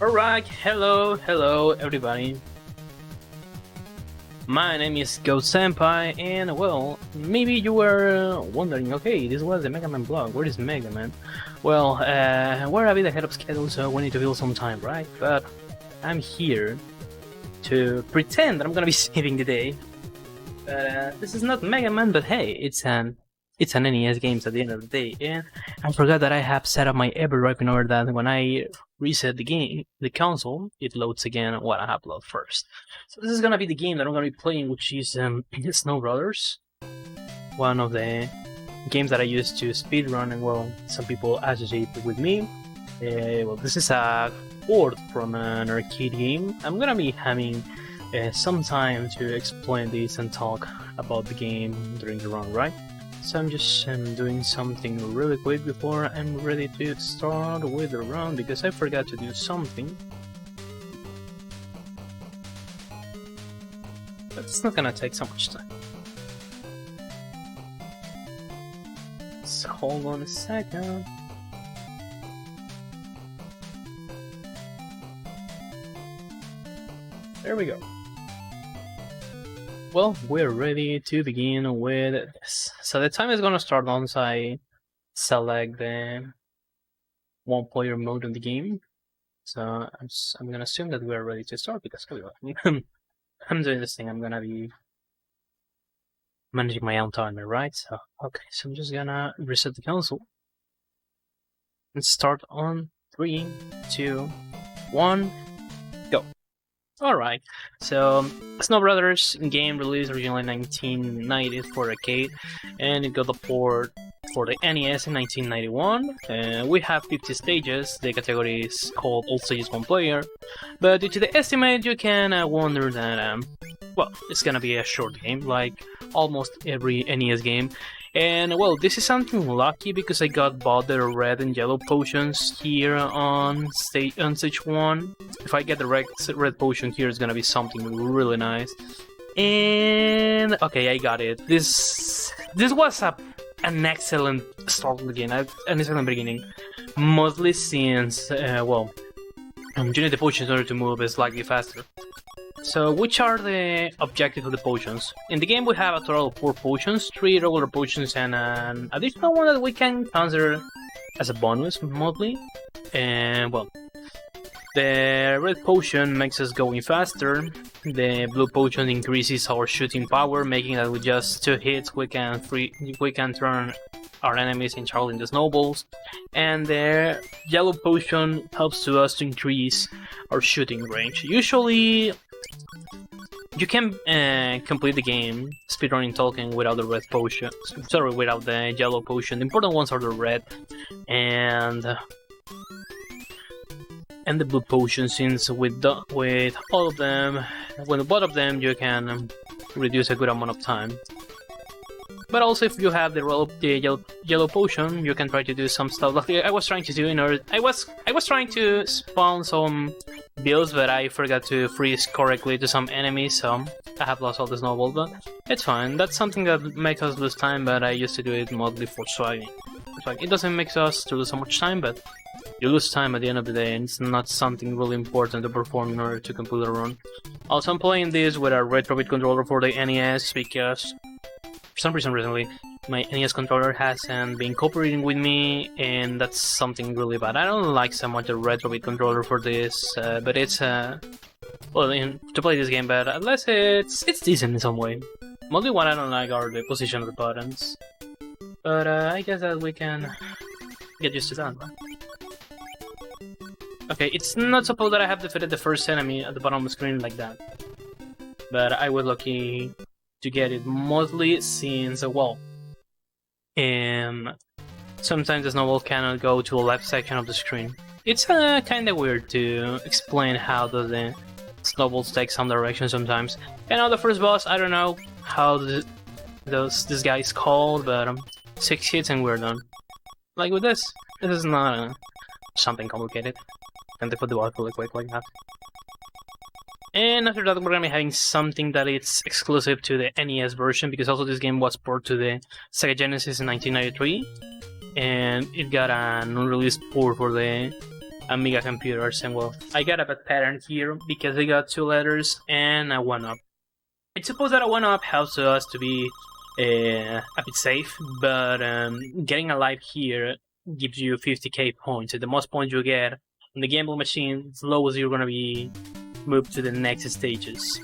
Alright, hello everybody. My name is GhostSenpai, and well, maybe you were wondering, okay, this was the Mega Man blog, where is Mega Man? Well, we're a bit ahead of schedule, so we need to fill some time, right? But I'm here to pretend that I'm gonna be saving the day. But this is not Mega Man, but hey, it's an NES game at the end of the day, and I forgot that I have set up my EverDrive in order that when I reset the console, it loads again what I upload first. So this is gonna be the game that I'm gonna be playing, which is Snow Brothers, one of the games that I used to speedrun, and well, some people associate it with me. Well, this is a port from an arcade game. I'm gonna be having some time to explain this and talk about the game during the run, right? So I'm just doing something really quick before I'm ready to start with the run, because I forgot to do something. But it's not gonna take so much time. So hold on a second. There we go. Well, we're ready to begin with this. So the time is gonna start once I select the one-player mode in the game. So I'm gonna assume that we're ready to start, because I'm doing this thing. I'm gonna be managing my own timer, right? So okay, so I'm just gonna reset the console and start on 3, 2, 1, go. Alright, so Snow Brothers game released originally in 1990 for arcade, and it got the port for the NES in 1991. We have 50 stages. The category is called All Stages 1 Player, but due to the estimate, you can wonder that, well, it's gonna be a short game, like almost every NES game. And well, this is something lucky, because I got both the red and yellow potions here on stage 1. If I get the red potion here, it's gonna be something really nice. And okay, I got it. This was an excellent start of the game, an excellent beginning, mostly since well, you need the potions in order to move slightly faster. So, which are the objectives of the potions? In the game we have a total of 4 potions, 3 regular potions and an additional one that we can consider as a bonus, mostly. And well, the red potion makes us going faster, the blue potion increases our shooting power, making that with just 2 hits we can turn our enemies in charge into snowballs, and the yellow potion helps us to increase our shooting range. Usually you can complete the game speedrunning Tolkien without the red potion. Sorry, without the yellow potion. The important ones are the red and the blue potion, since with all of them, with both of them, you can reduce a good amount of time. But also, if you have the yellow potion, you can try to do some stuff like I was trying to do. I was trying to spawn some builds, but I forgot to freeze correctly to some enemies, so I have lost all the snowballs. But it's fine. That's something that makes us lose time, but I used to do it mostly for swagging. It doesn't make us to lose so much time, but you lose time at the end of the day, and it's not something really important to perform in order to complete a run. Also, I'm playing this with a retro-bit controller for the NES, because for some reason recently my NES controller hasn't been cooperating with me, and that's something really bad. I don't like so much the retro-bit controller for this, but it's well, to play this game, but at least it's decent in some way. Mostly what I don't like are the position of the buttons, but I guess that we can get used to that. Okay, it's not supposed that I have defeated the first enemy at the bottom of the screen like that, but I was lucky to get it, mostly since, well, sometimes the snowball cannot go to the left section of the screen. It's kinda weird to explain how does the snowballs take some direction sometimes. And now the first boss, I don't know how this guy is called, but 6 hits and we're done. Like with this is not something complicated. And they put the ball really quick like that. And after that, we're gonna be having something that is exclusive to the NES version, because also this game was ported to the Sega Genesis in 1993, and it got an unreleased port for the Amiga computers, and well, I got a bad pattern here because I got 2 letters and a 1-up. I suppose that a 1-up helps us to be a bit safe, but getting a life here gives you 50k points. The most points you get on the gambling machine, the lowest you're gonna be moved to the next stages.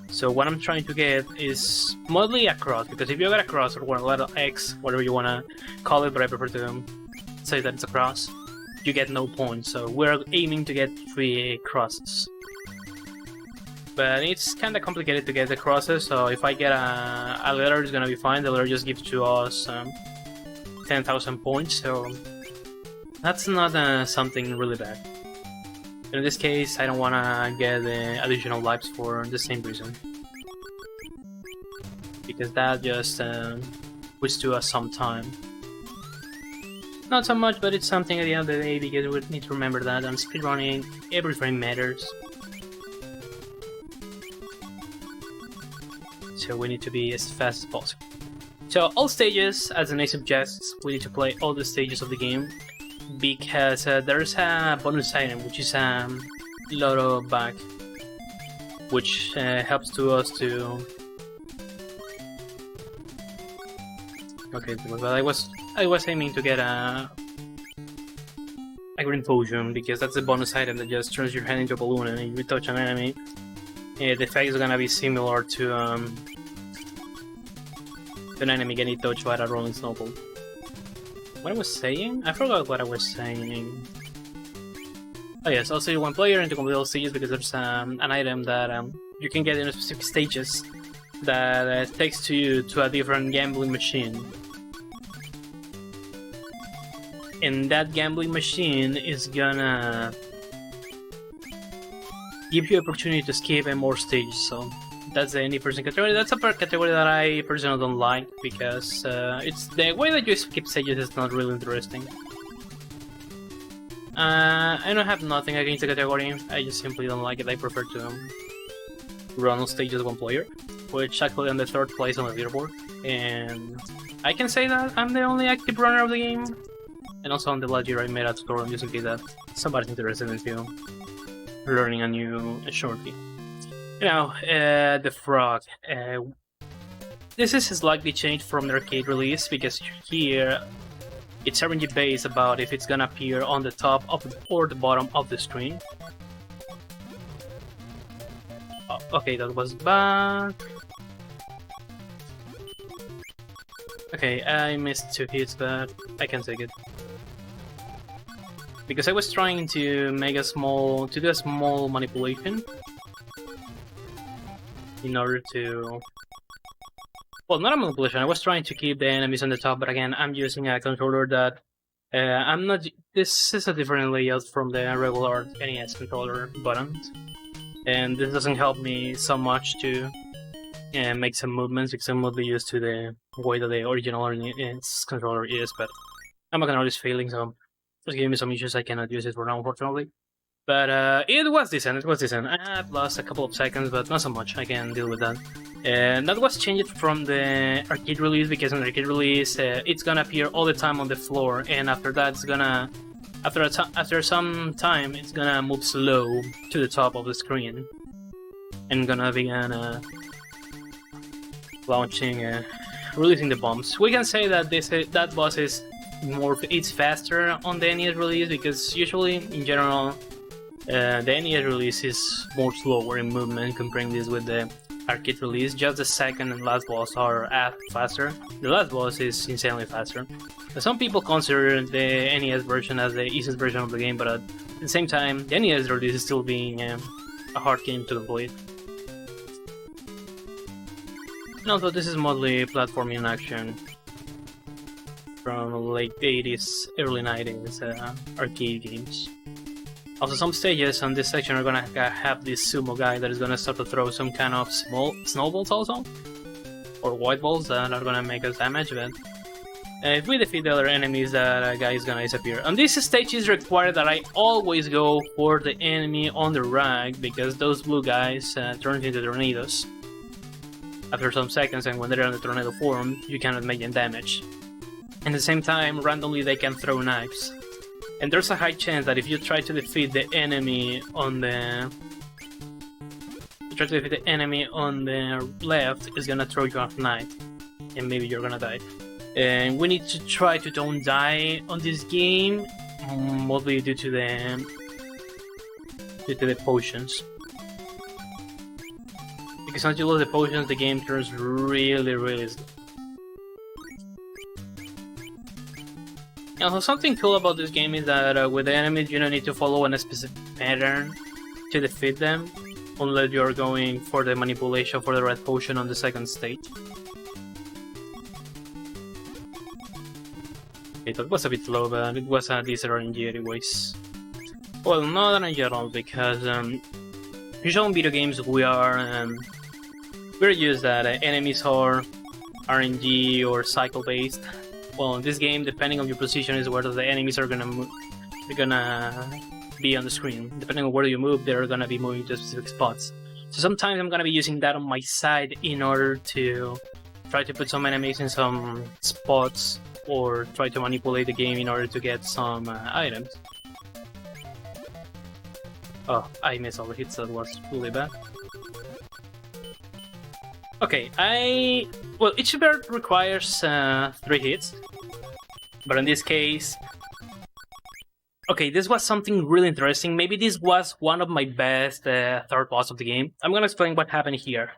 So what I'm trying to get is mostly a cross, because if you got a cross or a letter X, whatever you wanna call it, but I prefer to say that it's a cross, you get no points. So we're aiming to get 3 crosses. But it's kinda complicated to get the crosses, so if I get a letter, it's gonna be fine. The letter just gives to us 10,000 points, so that's not something really bad. In this case, I don't wanna get additional lives for the same reason. Because that just puts to us some time. Not so much, but it's something at the end of the day, because we need to remember that on speedrunning, every frame matters. So we need to be as fast as possible. So all stages, as the name suggests, we need to play all the stages of the game, because there's a bonus item, which is Lotto bag, which helps to us to... Okay, but I was aiming to get a green potion, because that's a bonus item that just turns your head into a balloon, and if you touch an enemy, the effect is gonna be similar to an enemy getting touched by a rolling snowball. What I was saying? I forgot what I was saying. Oh yes, also you 1 player into complete all stages, because there's an item that you can get in specific stages that takes you to a different gambling machine. And that gambling machine is gonna give you opportunity to skip more stages, so that's the any person category. That's a category that I personally don't like, because it's the way that you skip stages is not really interesting. I don't have nothing against the category, I just simply don't like it. I prefer to run on stages 1 player, which actually I'm the 3rd place on the leaderboard, and I can say that I'm the only active runner of the game. And also on the last year I made a tutorial just in case that somebody's interested in learning a new shortly. You know, the frog. This is slightly changed from the arcade release, because here it's RNG based about if it's gonna appear on the top of or the bottom of the screen. Oh, okay, that was bad. Okay, I missed 2 hits, but I can take it. Because I was trying to make do a small manipulation in order to... Well, not a manipulation, I was trying to keep the enemies on the top, but again, I'm using a controller that... I'm not... This is a different layout from the regular NES controller buttons. And this doesn't help me so much to make some movements, because I'm mostly used to the way that the original NES controller is, but I'm not always failing, so it's giving me some issues. I cannot use it for now, unfortunately. But it was decent, I've lost a couple of seconds, but not so much, I can deal with that. And that was changed from the arcade release, because in the arcade release, it's gonna appear all the time on the floor, and after that, it's gonna... After some time, it's gonna move slow to the top of the screen. And gonna begin releasing the bombs. We can say that that boss is it's faster on the NES release, because usually, in general, the NES release is more slower in movement, comparing this with the arcade release. Just the second and last boss are faster. The last boss is insanely faster. Some people consider the NES version as the easiest version of the game, but at the same time, the NES release is still being a hard game to complete. And also, this is mostly platforming action from late 80s, early 90s arcade games. Also, some stages on this section are gonna have this sumo guy that is gonna start to throw some kind of small snowballs also, or white balls that are gonna make us damage, but if we defeat the other enemies, that guy is gonna disappear. On this stage is required that I always go for the enemy on the right, because those blue guys turn into tornadoes after some seconds, and when they're in the tornado form, you cannot make them damage. At the same time, randomly they can throw knives. And there's a high chance that if you try to defeat the enemy on the left, it's gonna throw you off night, and maybe you're gonna die. And we need to try to don't die on this game, mostly due to the potions. Because once you lose the potions, the game turns really slow. Also, something cool about this game is that with the enemies, you don't need to follow a specific pattern to defeat them, unless you're going for the manipulation for the red potion on the second stage. Okay, that was a bit low, but it was a decent RNG anyways. Well, not in general, because usually in video games we're used that enemies are RNG or cycle based. Well, in this game, depending on your position is where the enemies are gonna move. They're gonna be on the screen. Depending on where you move, they're gonna be moving to specific spots. So sometimes I'm gonna be using that on my side in order to try to put some enemies in some spots, or try to manipulate the game in order to get some items. Oh, I missed all the hits, that was really bad. Okay, well, each bird requires 3 hits, but in this case... Okay, this was something really interesting. Maybe this was one of my best third boss of the game. I'm gonna explain what happened here.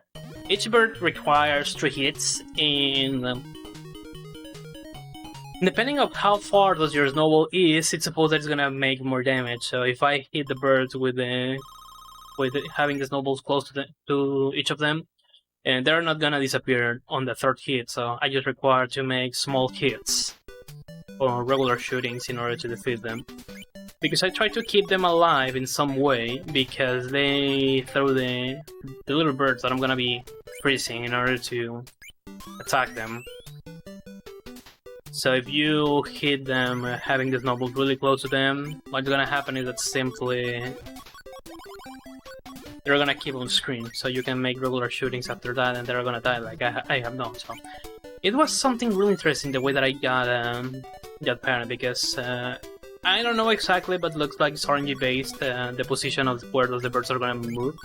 Each bird requires 3 hits, and depending on how far does your snowball is, it's supposed that it's gonna make more damage. So if I hit the birds with having the snowballs close to each of them, and they're not gonna disappear on the 3rd hit, so I just require to make small hits or regular shootings in order to defeat them. Because I try to keep them alive in some way, because they throw the little birds that I'm gonna be freezing in order to attack them. So if you hit them having the snowballs really close to them, what's gonna happen is that simply they're gonna keep on screen, so you can make regular shootings after that, and they're gonna die like I have done. So it was something really interesting the way that I got that pattern, because I don't know exactly, but it looks like it's RNG based, the position of where the birds are gonna move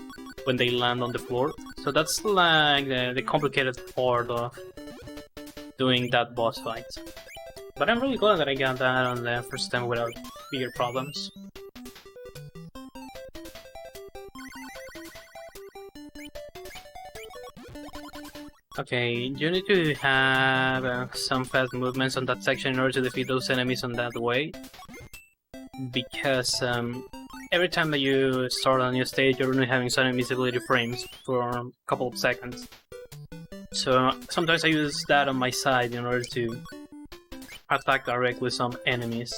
when they land on the floor. So that's like the complicated part of doing that boss fight. But I'm really glad that I got that on the first time without bigger problems. Okay, you need to have some fast movements on that section in order to defeat those enemies on that way. Because every time that you start a new stage, you're only having some invisibility frames for a couple of seconds. So sometimes I use that on my side in order to attack directly some enemies.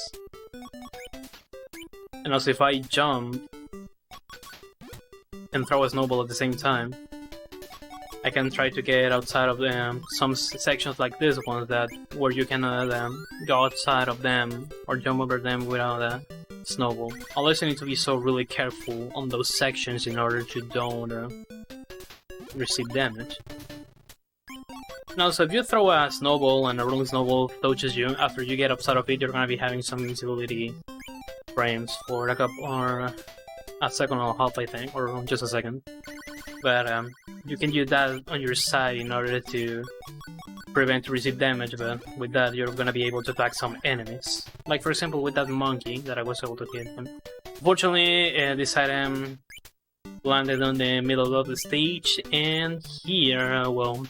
And also if I jump and throw a snowball at the same time, I can try to get outside of them. Some sections like this one where you can go outside of them or jump over them without a snowball. Unless you need to be so really careful on those sections in order to don't receive damage. Now, so if you throw a snowball and a rolling snowball touches you, after you get outside of it, you're gonna be having some invisibility frames for a couple or a second and a half, I think, or just a second. But you can use that on your side in order to prevent to receive damage, but with that you're gonna be able to attack some enemies. Like for example with that monkey that I was able to hit him. Fortunately, this item landed on the middle of the stage, and here, well,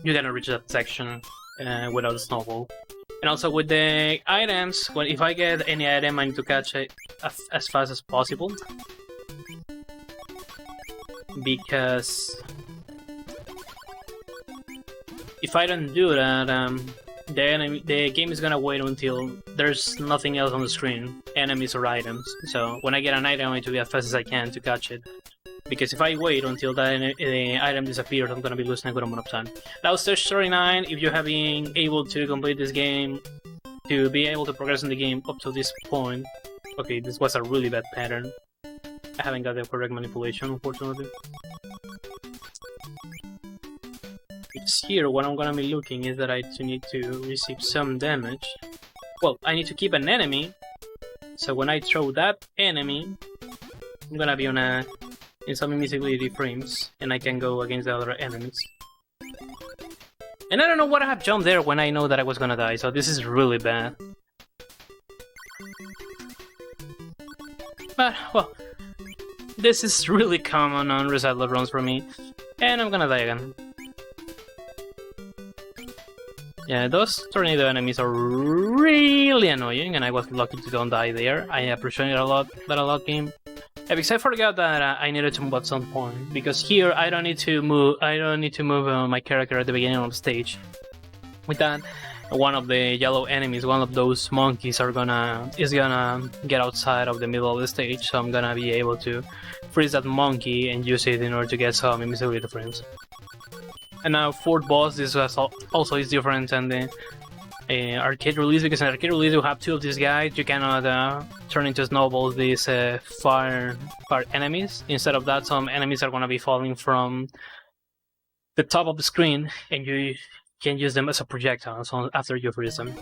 you're gonna reach that section without a snowball. And also with the items, well, if I get any item, I need to catch it as fast as possible. Because if I don't do that, the game is gonna wait until there's nothing else on the screen, enemies or items. So when I get an item, I need to be as fast as I can to catch it. Because if I wait until that item disappears, I'm gonna be losing a good amount of time. Now, stage 39, if you have been able to complete this game, to be able to progress in the game up to this point. Okay, this was a really bad pattern. I haven't got the correct manipulation, unfortunately. It's here, what I'm gonna be looking is that I need to receive some damage. Well, I need to keep an enemy So when I throw that enemy, I'm gonna be in some invisibility frames, and I can go against the other enemies. And I don't know what I have jumped there when I know that I was gonna die, so this is really bad. But, well, this is really common on recycled runs for me, and I'm gonna die again. Yeah, those tornado enemies are really annoying, and I was lucky to don't die there. I appreciate it a lot, game. Yeah, because I forgot that I needed to move at some point, because here I don't need to move. My character at the beginning of the stage. With that, one of the yellow enemies, one of those monkeys, is gonna get outside of the middle of the stage. So I'm gonna be able to freeze that monkey and use it in order to get some invisibility frames. And now fourth boss, this also is different than the arcade release, because in arcade release you have two of these guys. You cannot turn into snowballs these fire enemies. Instead of that, some enemies are gonna be falling from the top of the screen, and you can use them as a projectile after you freeze them.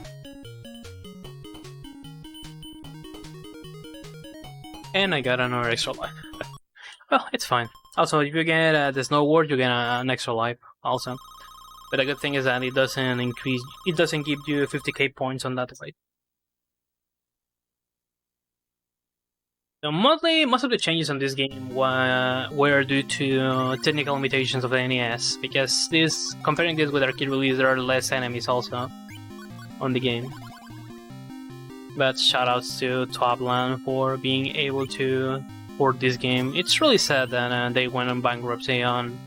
And I got another extra life. Well, it's fine. Also, if you get the snowboard, you get an extra life also. But the good thing is that it doesn't give you 50k points on that fight. So most of the changes on this game were due to technical limitations of the NES, because comparing this with arcade release, there are less enemies also on the game. But shoutouts to Topland for being able to port this game. It's really sad that they went on bankruptcy on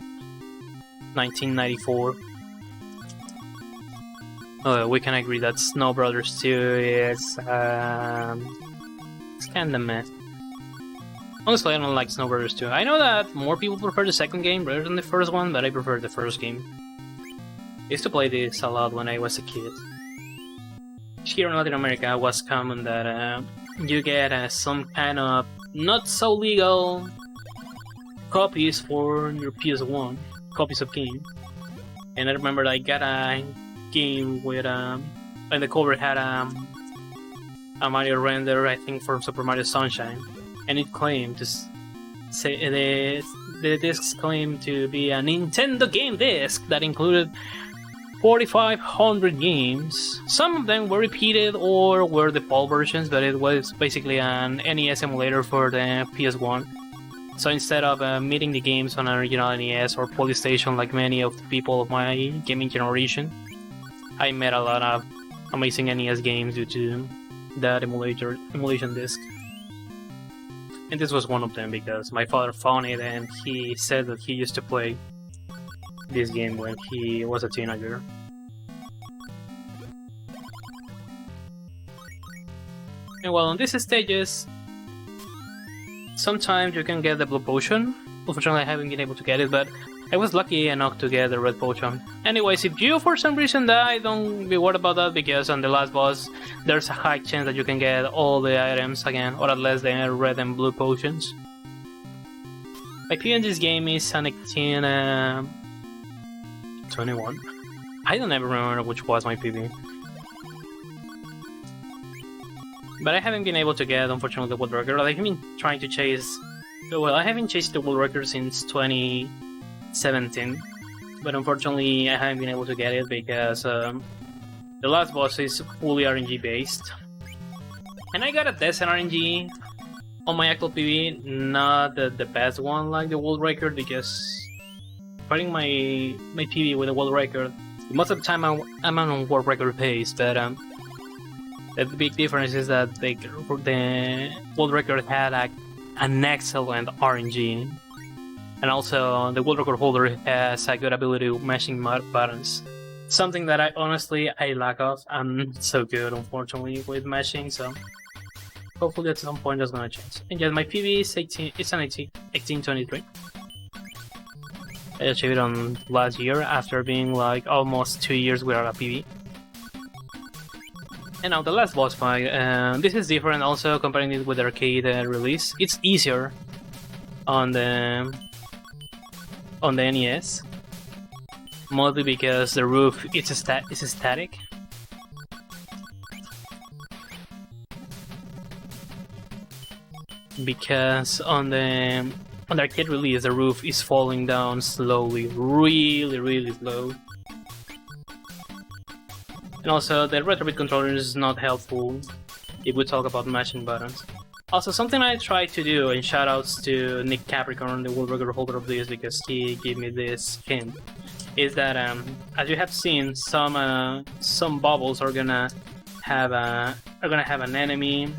1994. We can agree that Snow Brothers 2 is it's kinda meh. Honestly, I don't like Snow Brothers 2. I know that more people prefer the second game rather than the first one, but I prefer the first game. I used to play this a lot when I was a kid. Here in Latin America, it was common that you get some kind of not so legal copies for your PS1, copies of game. And I remember I got a game with and the cover had a Mario render, I think from Super Mario Sunshine, and it claimed to say the discs claimed to be a Nintendo game disc that included 4,500 games. Some of them were repeated or were the PAL versions, but it was basically an NES emulator for the PS1. So instead of meeting the games on an original NES or Polystation like many of the people of my gaming generation, I met a lot of amazing NES games due to that emulation disc. And this was one of them because my father found it and he said that he used to play this game when he was a teenager. And well, on these stages, sometimes you can get the blue potion. Unfortunately, I haven't been able to get it, but I was lucky enough to get the red potion. Anyways, if you for some reason die, don't be worried about that, because on the last boss, there's a high chance that you can get all the items again, or at least the red and blue potions. My PB in this game is an 1821. I don't ever remember which was my PB. But I haven't been able to get, unfortunately, the world record. I've been trying to chase... Well, I haven't chased the world record since 2017. But unfortunately, I haven't been able to get it because the last boss is fully RNG based. And I got a decent RNG on my actual PB, not the best one like the world record, because fighting my PB with the world record, most of the time I'm on world record pace, but the big difference is that the world record had an excellent RNG, and also the world record holder has a good ability of mashing buttons. Something that I lack of. I'm so good, unfortunately, with mashing, so hopefully at some point that's gonna change. And yes, my PB is 1823. I achieved it on last year after being like almost 2 years without a PB. And now the last boss fight. This is different also comparing it with the arcade release. It's easier on the NES, mostly because the roof is static. because on the arcade release, the roof is falling down slowly, really slow. And also, the retrobit controller is not helpful if we talk about mashing buttons. Also, something I tried to do, and shoutouts to Nick Capricorn, the world record holder of this, because he gave me this hint, is that as you have seen, some bubbles are gonna have an enemy.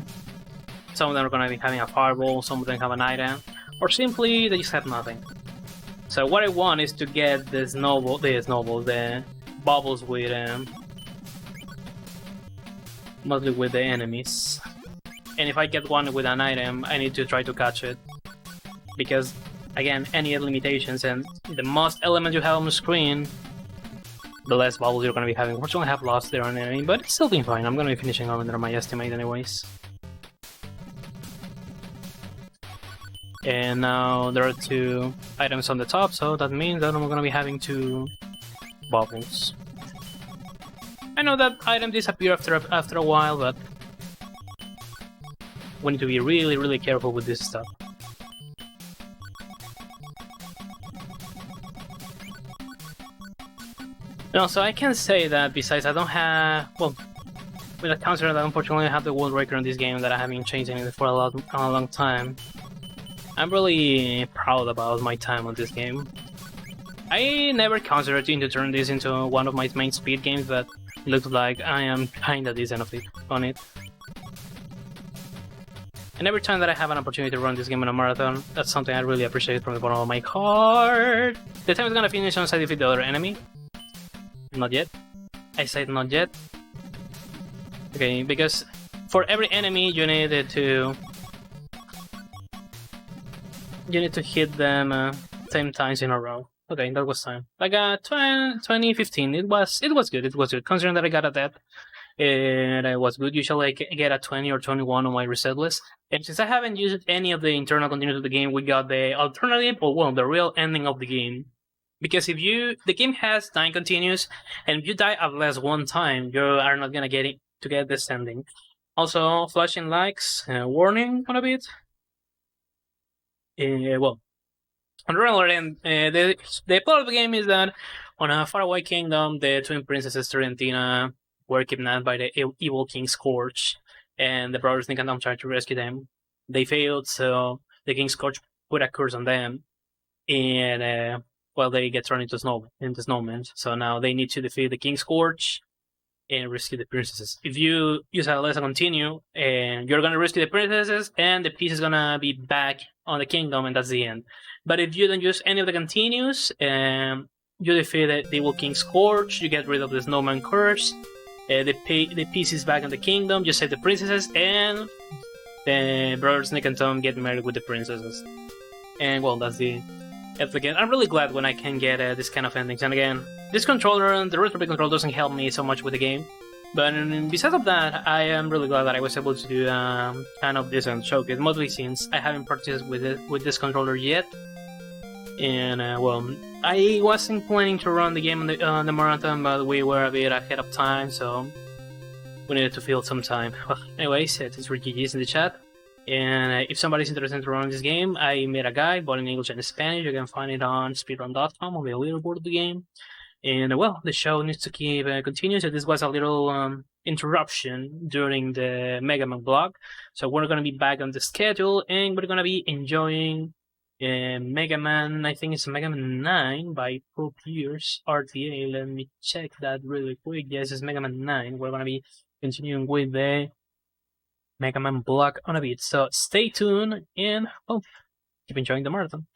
Some of them are gonna be having a fireball. Some of them have an item, or simply they just have nothing. So what I want is to get the bubbles with mostly with the enemies. And if I get one with an item, I need to try to catch it. Because, again, any limitations, and the most elements you have on the screen, the less bubbles you're going to be having. Unfortunately, I have lost there on enemy, but it's still been fine. I'm going to be finishing up under my estimate anyways. And now there are 2 items on the top, so that means that I'm going to be having 2 bubbles. I know that item disappear after a while, but we need to be really careful with this stuff. And also, I can say that besides I don't have, well, with a counter that unfortunately I have the world record in this game that I haven't changed anything for a long time. I'm really proud about my time on this game. I never considered to turn this into one of my main speed games, but it looks like I am kinda decent on it. And every time that I have an opportunity to run this game in a marathon, that's something I really appreciate from the bottom of my heart. The time is gonna finish once I defeat the other enemy. Not yet. I said not yet. Okay, because for every enemy you need to hit them 10 times in a row. Okay, that was time. I got 2015. It was good. It was good. Considering that I got a death, and I was good. Usually I get a 20 or 21 on my reset list. And since I haven't used any of the internal continues of the game, we got the alternative, or well, the real ending of the game. Because if the game has 9 continues, and if you die at least 1 time, you are not gonna get this ending. Also, flashing lights, warning on a bit. Well, on the other end, the plot of the game is that on a faraway kingdom, the twin princesses Torrentina were kidnapped by the evil King Scorch, and the brothers Nick and Tom tried to rescue them. They failed, so the King Scorch put a curse on them, and well, they get thrown into snowmen. So now they need to defeat the King Scorch and rescue the princesses. If you use a lesson continue, and you're gonna rescue the princesses, and the piece is gonna be back on the kingdom, and that's the end. But if you don't use any of the continues, you defeat the evil King Scorch, you get rid of the snowman curse, the piece is back in the kingdom, you save the princesses, and the brothers Nick and Tom get married with the princesses. And well, that's the game. I'm really glad when I can get this kind of endings. And again, this controller, the retrobit controller, doesn't help me so much with the game. But besides of that, I am really glad that I was able to do kind of this showcase, mostly since I haven't practiced with this controller yet. And well, I wasn't planning to run the game on the marathon, but we were a bit ahead of time, so we needed to fill some time. Well, anyways, it's for GG's in the chat. And if somebody's interested in running this game, I made a guide, both in English and Spanish. You can find it on speedrun.com on the leaderboard of the game. And well, the show needs to keep continuing, so this was a little interruption during the Mega Man blog. So we're going to be back on the schedule, and we're going to be enjoying Mega Man, I think it's Mega Man 9 by Pro Pierce RTA. Let me check that really quick. Yes, it's Mega Man 9. We're going to be continuing with the Mega Man block on a bit. So stay tuned, and well, keep enjoying the marathon.